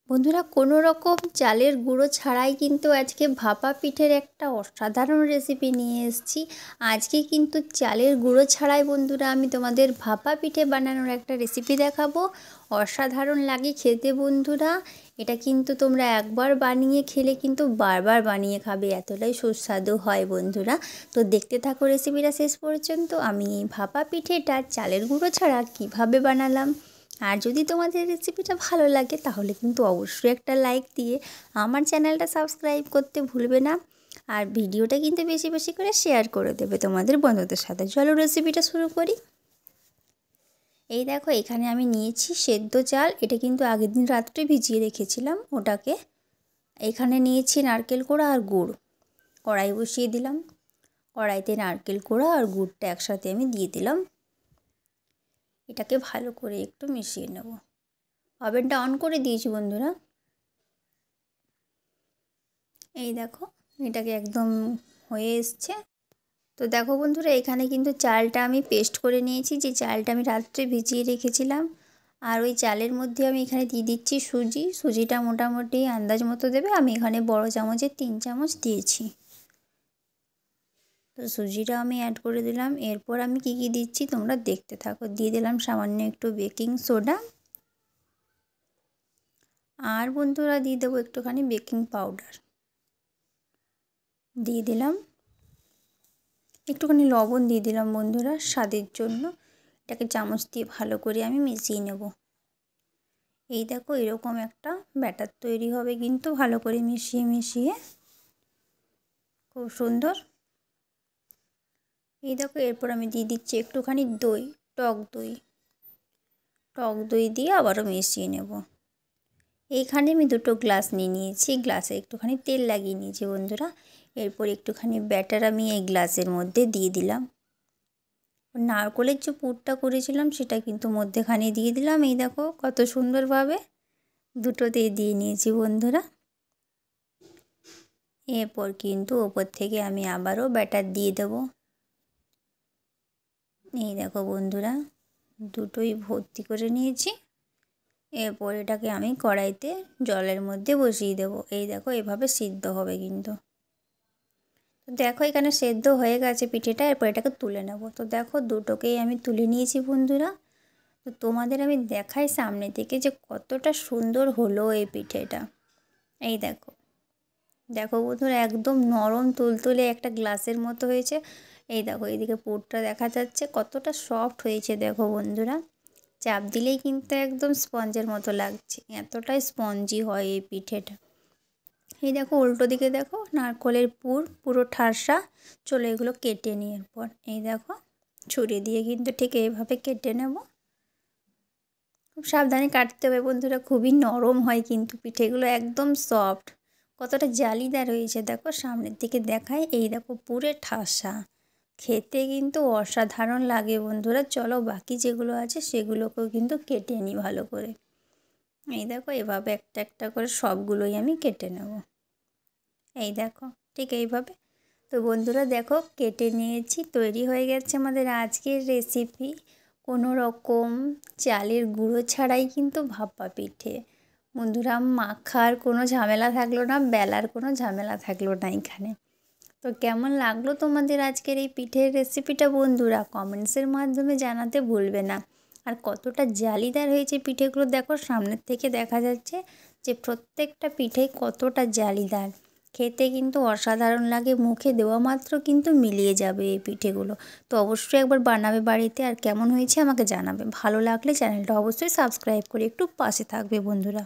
বন্ধুরা কোনো রকম চালের গুঁড়ো ছাড়াই কিন্তু আজকে ভাপা পিঠের একটা অসাধারণ রেসিপি নিয়ে এসেছি। আজকে কিন্তু চালের গুঁড়ো ছাড়াই বন্ধুরা আমি তোমাদের ভাপা পিঠে বানানোর একটা রেসিপি দেখাবো। অসাধারণ লাগে খেতে বন্ধুরা। এটা কিন্তু তোমরা একবার বানিয়ে খেলে কিন্তু বারবার বানিয়ে খাবে, এতটাই সুস্বাদু হয় বন্ধুরা। তো দেখতে থাকো রেসিপিটা শেষ পর্যন্ত। আমি এই ভাপা পিঠেটা চালের গুঁড়ো ছাড়া কিভাবে বানালাম। আর যদি তোমাদের রেসিপিটা ভালো লাগে তাহলে কিন্তু অবশ্যই একটা লাইক দিয়ে আমার চ্যানেলটা সাবস্ক্রাইব করতে ভুলবে না। আর ভিডিওটা কিন্তু বেশি বেশি করে শেয়ার করে দেবে তোমাদের বন্ধুদের সাথে। চলো রেসিপিটা শুরু করি। এই দেখো এখানে আমি নিয়েছি সেদ্ধ চাল, এটা কিন্তু আগের দিন রাত্রে ভিজিয়ে রেখেছিলাম ওটাকে। এখানে নিয়েছি নারকেল কোড়া আর গুড়। কড়াই বসিয়ে দিলাম, কড়াইতে নারকেল কোড়া আর গুড়টা একসাথে আমি দিয়ে দিলাম। এটাকে ভালো করে একটু মিশিয়ে নেব। ওভেনটা অন করে দিয়েছি বন্ধুরা। এই দেখো এটাকে একদম হয়ে এসছে। তো দেখো বন্ধুরা এখানে কিন্তু চালটা আমি পেস্ট করে নিয়েছি, যে চালটা আমি রাত্রে ভিজিয়ে রেখেছিলাম। আর ওই চালের মধ্যে আমি এখানে দিয়ে দিচ্ছি সুজিটা মোটামুটি আন্দাজ মতো দেবে। আমি এখানে বড় চামচে 3 চামচ দিয়েছি। তো সুজিটা আমি অ্যাড করে দিলাম। এরপর আমি কি কি দিচ্ছি তোমরা দেখতে থাকো। দিয়ে দিলাম সামান্য একটু বেকিং সোডা, আর বন্ধুরা দিয়ে দেবো একটুখানি বেকিং পাউডার। দিয়ে দিলাম একটুখানি লবণ দিয়ে দিলাম বন্ধুরা স্বাদের জন্য। এটাকে চামচ দিয়ে ভালো করে আমি মিশিয়ে নেব। এই দেখো এরকম একটা ব্যাটার তৈরি হবে কিন্তু, ভালো করে মিশিয়ে মিশিয়ে খুব সুন্দর। এই দেখো এরপর আমি দিয়ে দিচ্ছি একটুখানি দই, টক দই দিয়ে আবারও মিশিয়ে নেব। এইখানে আমি 2 গ্লাস নিয়ে নিয়েছি, গ্লাসে একটুখানি তেল লাগিয়ে নিয়েছি বন্ধুরা। এরপর একটুখানি ব্যাটার আমি এই গ্লাসের মধ্যে দিয়ে দিলাম। নারকেলের যে পুরটা করেছিলাম সেটা কিন্তু মধ্যেখানে দিয়ে দিলাম। এই দেখো কত সুন্দরভাবে দুটোতেই দিয়ে নিয়েছি বন্ধুরা। এরপর কিন্তু ওপর থেকে আমি আবারও ব্যাটার দিয়ে দেব। এই দেখো বন্ধুরা দুটোই ভর্তি করে নিয়েছি। এরপর এটাকে আমি কড়াইতে জলের মধ্যে বসিয়ে দেব। এই দেখো এভাবে সিদ্ধ হবে কিন্তু। তো দেখো এখানে সেদ্ধ হয়ে গেছে পিঠেটা। এরপর এটাকে তুলে নেব। তো দেখো দুটোকেই আমি তুলে নিয়েছি বন্ধুরা। তো তোমাদের আমি দেখাই সামনে থেকে যে কতটা সুন্দর হলো এই পিঠেটা। এই দেখো দেখো বন্ধুরা একদম নরম তুলতুলে একটা গ্লাসের মতো হয়েছে। এই দেখো এইদিকে পুরটা দেখা যাচ্ছে কতটা সফট হয়েছে। দেখো বন্ধুরা চাপ দিলেই কিন্তু একদম স্পঞ্জের মতো লাগছে, এতটাই স্পঞ্জি হয় এই পিঠেটা। এই দেখো উল্টো দিকে দেখো নারকেলের পুর পুরো ঠাসা। চলো এগুলো কেটে নিই। এরপর এই দেখো ছুরি দিয়ে কিন্তু ঠিক এইভাবে কেটে নেব। খুব সাবধানে কাটতে হবে বন্ধুরা, খুবই নরম হয় কিন্তু পিঠেগুলো একদম সফট। কতটা জালিদার হয়েছে দেখো, সামনের দিকে দেখায়। এই দেখো পুরে ঠাসা, খেতে কিন্তু অসাধারণ লাগে বন্ধুরা। চলো বাকি যেগুলো আছে সেগুলোকেও কিন্তু কেটে নিই ভালো করে। এই দেখো এভাবে একটা একটা করে সবগুলোই আমি কেটে নেব। এই দেখো ঠিক এইভাবে। তো বন্ধুরা দেখো কেটে নিয়েছি, তৈরি হয়ে গেছে আমাদের আজকের রেসিপি। কোনো রকম চালের গুঁড়ো ছাড়াই কিন্তু ভাপা পিঠে বন্ধুরা। মাখার কোনো ঝামেলা থাকলো না, বেলার কোনো ঝামেলা থাকলো না এখানে। তো কেমন লাগলো তোমাদের আজকের এই পিঠের রেসিপিটা বন্ধুরা কমেন্টসের মাধ্যমে জানাতে ভুলবে না। আর কতটা জালিদার হয়েছে পিঠেগুলো দেখো, সামনের থেকে দেখা যাচ্ছে যে প্রত্যেকটা পিঠেই কতটা জালিদার। খেতে কিন্তু অসাধারণ লাগে, মুখে দেওয়া মাত্র কিন্তু মিলিয়ে যাবে এই পিঠেগুলো। তো অবশ্যই একবার বানাবে বাড়িতে, আর কেমন হয়েছে আমাকে জানাবে। ভালো লাগলে চ্যানেলটা অবশ্যই সাবস্ক্রাইব করে একটু পাশে থাকবে বন্ধুরা।